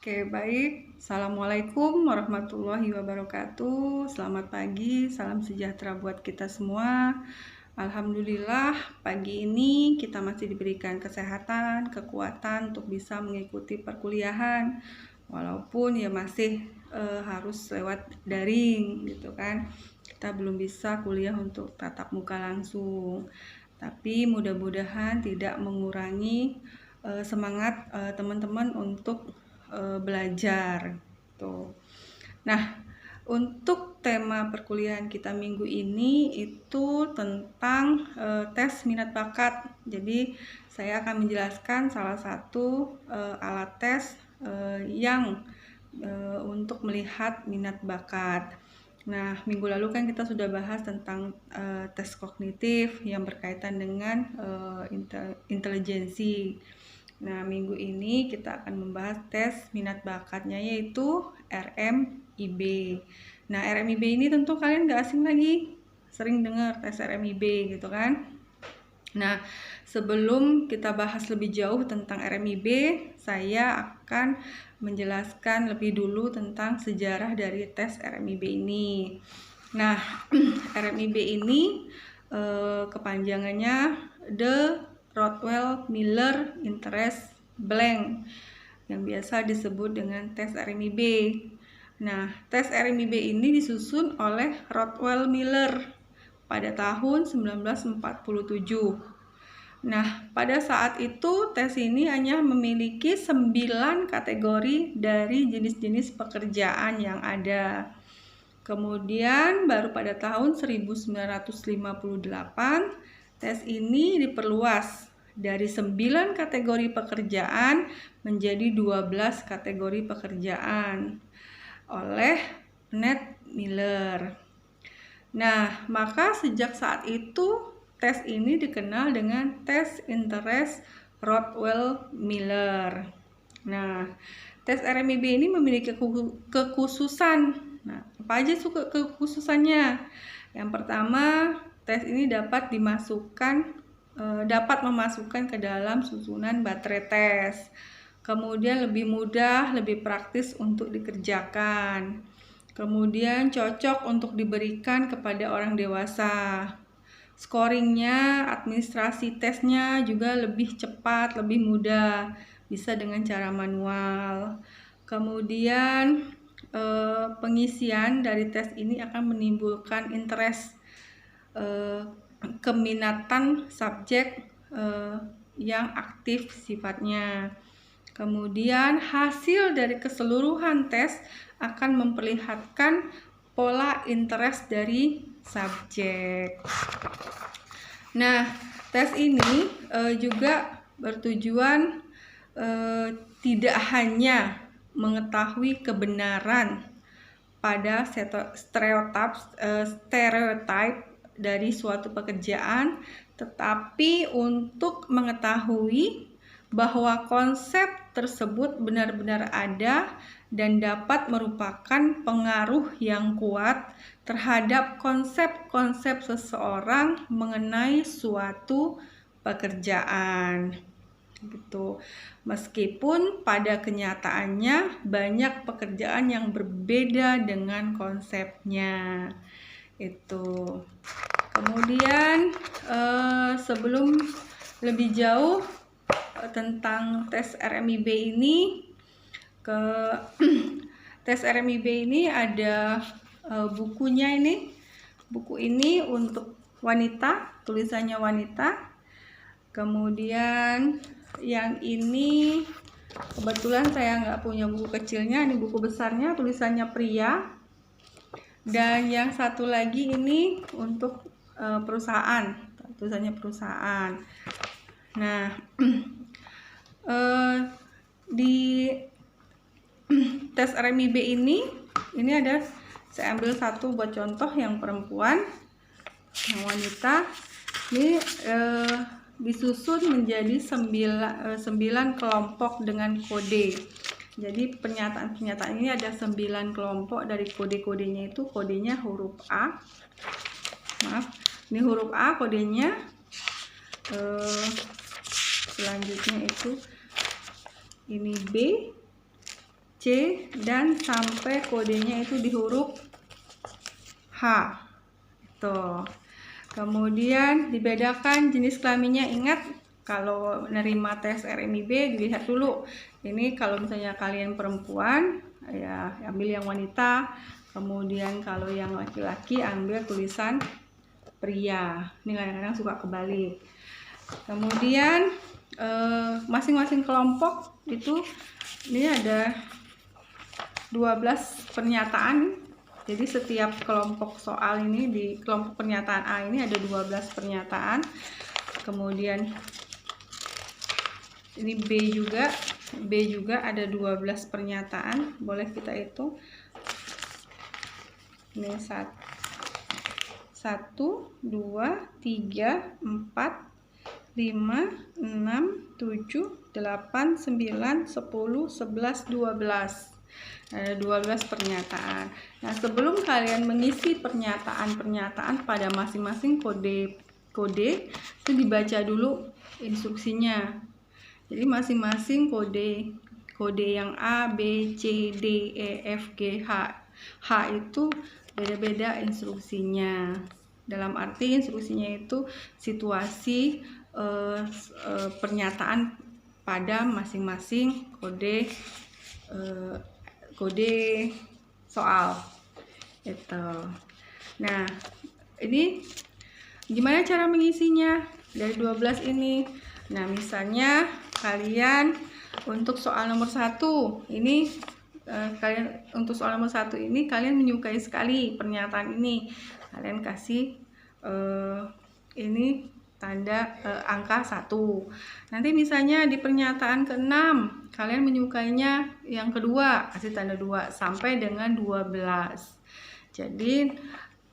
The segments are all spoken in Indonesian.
Oke, baik. Assalamualaikum warahmatullahi wabarakatuh. Selamat pagi, salam sejahtera buat kita semua. Alhamdulillah, pagi ini kita masih diberikan kesehatan, kekuatan untuk bisa mengikuti perkuliahan. Walaupun ya masih harus lewat daring gitu kan. Kita belum bisa kuliah untuk tatap muka langsung. Tapi mudah-mudahan tidak mengurangi semangat teman-teman untuk belajar tuh. Nah, untuk tema perkuliahan kita minggu ini itu tentang tes minat bakat. Jadi saya akan menjelaskan salah satu alat tes yang untuk melihat minat bakat. Nah, minggu lalu kan kita sudah bahas tentang tes kognitif yang berkaitan dengan intelijensi. Nah, minggu ini kita akan membahas tes minat bakatnya yaitu RMIB. Nah, RMIB ini tentu kalian gak asing lagi, sering dengar tes RMIB gitu kan. Nah, sebelum kita bahas lebih jauh tentang RMIB, saya akan menjelaskan lebih dulu tentang sejarah dari tes RMIB ini. Nah, RMIB ini kepanjangannya The Rothwell-Miller Interest Blank yang biasa disebut dengan tes RMIB. Nah, tes RMIB ini disusun oleh Rothwell-Miller pada tahun 1947. Nah, pada saat itu tes ini hanya memiliki 9 kategori dari jenis-jenis pekerjaan yang ada. Kemudian baru pada tahun 1958 tes ini diperluas dari 9 kategori pekerjaan menjadi 12 kategori pekerjaan oleh Ned Miller. Nah, maka sejak saat itu tes ini dikenal dengan tes interest Rothwell-Miller. Nah, tes RMIB ini memiliki kekhususan. Nah, apa aja kekhususannya? Yang pertama, tes ini dapat memasukkan ke dalam susunan baterai tes. Kemudian lebih mudah, lebih praktis untuk dikerjakan. Kemudian cocok untuk diberikan kepada orang dewasa. Scoringnya, administrasi tesnya juga lebih cepat, lebih mudah, bisa dengan cara manual. Kemudian pengisian dari tes ini akan menimbulkan interest, keminatan subjek yang aktif sifatnya. Kemudian hasil dari keseluruhan tes akan memperlihatkan pola interest dari subjek. Nah, tes ini juga bertujuan tidak hanya mengetahui kebenaran pada stereotip dari suatu pekerjaan, tetapi untuk mengetahui bahwa konsep tersebut benar-benar ada dan dapat merupakan pengaruh yang kuat terhadap konsep-konsep seseorang mengenai suatu pekerjaan. Gitu. Meskipun pada kenyataannya banyak pekerjaan yang berbeda dengan konsepnya. Itu. Kemudian sebelum lebih jauh tentang tes RMIB ini, tes RMIB ini ada bukunya ini. Buku ini untuk wanita, tulisannya wanita. Kemudian yang ini kebetulan saya nggak punya buku kecilnya, ini buku besarnya, tulisannya pria. Dan yang satu lagi ini untuk perusahaan, tulisannya perusahaan. Nah, di tes RMIB ini ada, saya ambil satu buat contoh yang perempuan, yang wanita. Ini disusun menjadi 9 kelompok dengan kode. Jadi pernyataan-pernyataan ini ada 9 kelompok. Dari kode-kodenya itu, kodenya huruf A. Maaf, ini huruf A kodenya. Selanjutnya itu ini B, C, dan sampai kodenya itu di huruf H. Tuh. Kemudian dibedakan jenis kelaminnya. Ingat, kalau menerima tes RMIB dilihat dulu. Ini kalau misalnya kalian perempuan, ya ambil yang wanita. Kemudian kalau yang laki-laki ambil tulisan pria. Ini kadang-kadang suka kebalik. Kemudian masing-masing kelompok itu ini ada 12 pernyataan. Jadi setiap kelompok soal ini, di kelompok pernyataan A ini ada 12 pernyataan. Kemudian ini B juga ada 12 pernyataan. Boleh kita hitung. Ini 1, 2, 3, 4, 5, 6, 7, 8, 9, 10, 11, 12. Ada 12 pernyataan. Nah, sebelum kalian mengisi pernyataan-pernyataan pada masing-masing kode itu dibaca dulu instruksinya. Jadi masing-masing kode yang A, B, C, D, E, F, G, H itu beda-beda instruksinya. Dalam arti instruksinya itu situasi pernyataan pada masing-masing kode soal itu. Nah, ini gimana cara mengisinya dari 12 ini? Nah, misalnya kalian untuk soal nomor 1 ini untuk soal nomor 1 ini kalian menyukai sekali pernyataan ini. Kalian kasih ini tanda angka 1. Nanti misalnya di pernyataan ke-6 kalian menyukainya yang kedua, kasih tanda 2 sampai dengan 12. Jadi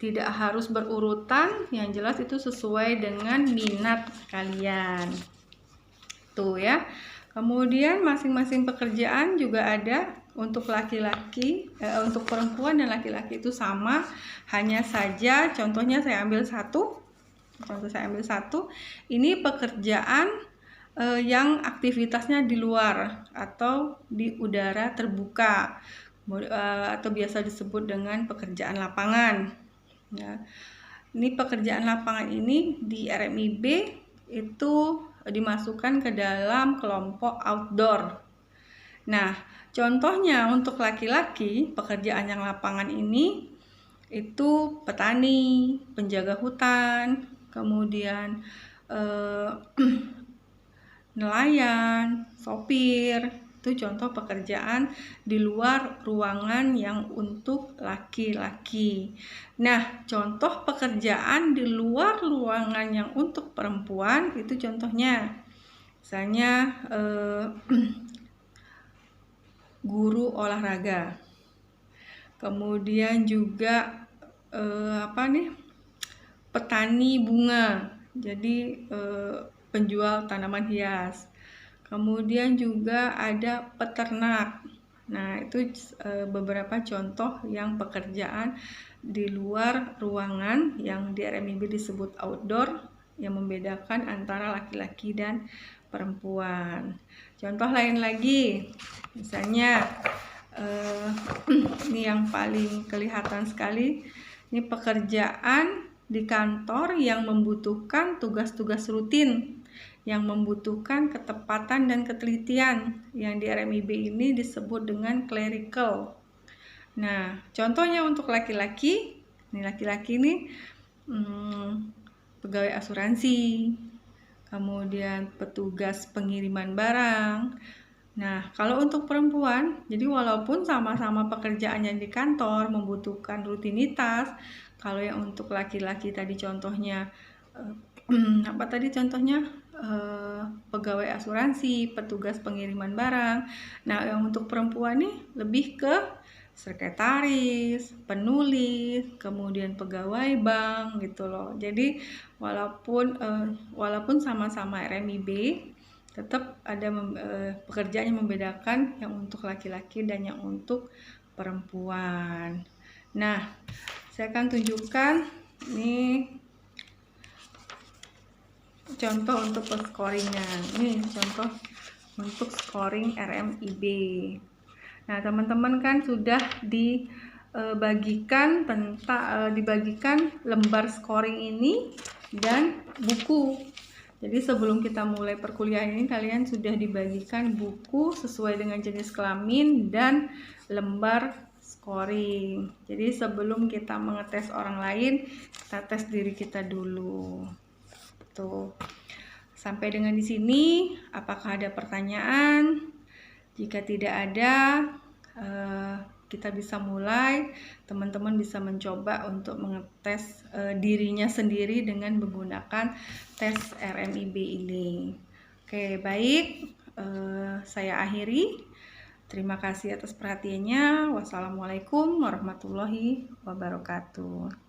tidak harus berurutan, yang jelas itu sesuai dengan minat kalian. Tuh ya. Kemudian masing-masing pekerjaan juga ada untuk laki-laki, untuk perempuan dan laki-laki itu sama, hanya saja contohnya saya ambil satu. Ini pekerjaan yang aktivitasnya di luar atau di udara terbuka, atau biasa disebut dengan pekerjaan lapangan. Ya. Ini pekerjaan lapangan ini di RMIB itu dimasukkan ke dalam kelompok outdoor. Nah, contohnya untuk laki-laki, pekerjaan yang lapangan ini itu petani, penjaga hutan, kemudian nelayan, sopir. Itu contoh pekerjaan di luar ruangan yang untuk laki-laki. Nah, contoh pekerjaan di luar ruangan yang untuk perempuan itu contohnya misalnya guru olahraga. Kemudian juga petani bunga, jadi penjual tanaman hias. Kemudian juga ada peternak. Nah, itu beberapa contoh yang pekerjaan di luar ruangan yang di RMIB disebut outdoor, yang membedakan antara laki-laki dan perempuan. Contoh lain lagi, misalnya ini yang paling kelihatan sekali, ini pekerjaan di kantor yang membutuhkan tugas-tugas rutin, yang membutuhkan ketepatan dan ketelitian, yang di RMIB ini disebut dengan clerical. Nah, contohnya untuk laki-laki, ini laki-laki ini pegawai asuransi, kemudian petugas pengiriman barang. Nah, kalau untuk perempuan, jadi walaupun sama-sama pekerjaannya di kantor membutuhkan rutinitas, kalau yang untuk laki-laki tadi contohnya pegawai asuransi, petugas pengiriman barang. Nah, yang untuk perempuan nih lebih ke sekretaris, penulis, kemudian pegawai bank gitu loh. Jadi walaupun sama-sama RMIB, tetap ada pekerjaan yang membedakan, yang untuk laki-laki dan yang untuk perempuan. Nah, saya akan tunjukkan ini contoh untuk scoringnya. Ini contoh untuk scoring RMIB. Nah, teman-teman kan sudah dibagikan lembar scoring ini dan buku. Jadi sebelum kita mulai perkuliahan ini, kalian sudah dibagikan buku sesuai dengan jenis kelamin dan lembar scoring. Jadi sebelum kita mengetes orang lain, kita tes diri kita dulu. Tuh. Sampai dengan di sini, apakah ada pertanyaan? Jika tidak ada, kita bisa mulai. Teman-teman bisa mencoba untuk mengetes dirinya sendiri dengan menggunakan tes RMIB ini. Oke, baik. Saya akhiri. Terima kasih atas perhatiannya. Wassalamualaikum warahmatullahi wabarakatuh.